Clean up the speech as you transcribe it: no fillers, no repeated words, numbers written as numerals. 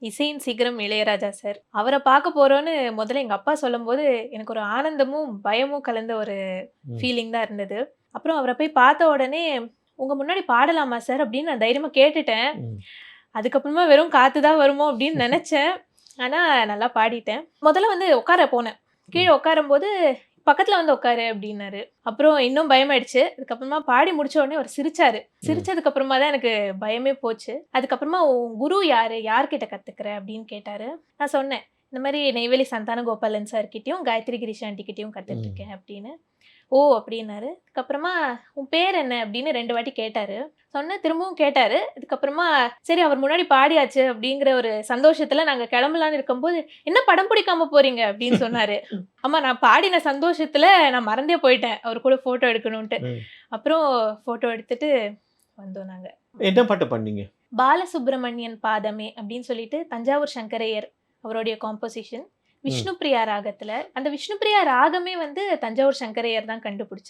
இசையின் சிகரம் இளையராஜா சார். அவர பார்க்க போறோம்னு முதல்ல எங்க அப்பா சொல்லும்போது, எனக்கு ஒரு ஆனந்தமும், பயமும் கலந்த ஒரு ம். ஃபீலிங் தான் இருந்தது. அப்புறம் அவர போய் பார்த்த உடனே, "உங்க முன்னாடி பாடலாமா சார்?" அப்படின்னு நான் தைரியமா கேட்டுட்டேன். ம். அதுக்கப்புறமா வெறும் காத்து தான் வருமோ அப்படின்னு நெனச்சேன். ஆனா நல்லா பாடிட்டேன். முதல்ல வந்து உட்கார போனேன். கீழ ம். உட்காரும்போது, "பக்கத்துல வந்து உட்காரு" அப்படின்னாரு. அப்புறம் இன்னும் பயமாயிடுச்சு. அதுக்கப்புறமா பாடி முடிச்ச உடனே அவரு சிரிச்சாரு. ம். சிரிச்சதுக்கு அப்புறமா தான் எனக்கு பயமே போச்சு. அதுக்கப்புறமா "உன் குரு யாரு? யார்கிட்ட கத்துக்கிற?" அப்படின்னு கேட்டாரு. நான் சொன்னேன். இந்த மாரி நெய்வேலி சந்தான கோபாலன் சார் கிட்டயும், காயத்ரி கிரீஷ் ஆன்டி கிட்டயும் ம். கத்துட்டுருக்கேன் அப்படின்னு. "ஓ!" அப்படின்னாரு. அதுக்கப்புறமா "உன் பேர் என்ன?" அப்படின்னு 2 வாட்டி கேட்டாரு. சொன்னேன். திரும்பவும் கேட்டாரு. அதுக்கப்புறமா சரி அவர் முன்னாடி பாடியாச்சு அப்படிங்கிற ஒரு சந்தோஷத்துல நாங்க கிளம்பலான்னு இருக்கும்போது, "என்ன படம் பிடிக்காம போறீங்க?" அப்படின்னு சொன்னாரு. ஆமா நான் பாடின சந்தோஷத்துல நான் மறந்தே போயிட்டேன். அவர் கூட ஃபோட்டோ எடுக்கணுன்ட்டு. ம். அப்புறம் ஃபோட்டோ எடுத்துட்டு வந்தோம் நாங்க. என்ன பாட்டு பாடுனீங்க? பாலசுப்ரமணியன் பாதமே அப்படின்னு சொல்லிட்டு தஞ்சாவூர் சங்கரையர் அவருடைய காம்போசிஷன். ம். விஷ்ணுபிரியா ராகத்துல. அந்த விஷ்ணுபிரியா ராகமே வந்து தஞ்சாவூர் சங்கரையர் தான் கண்டுபிடிச்சாரு.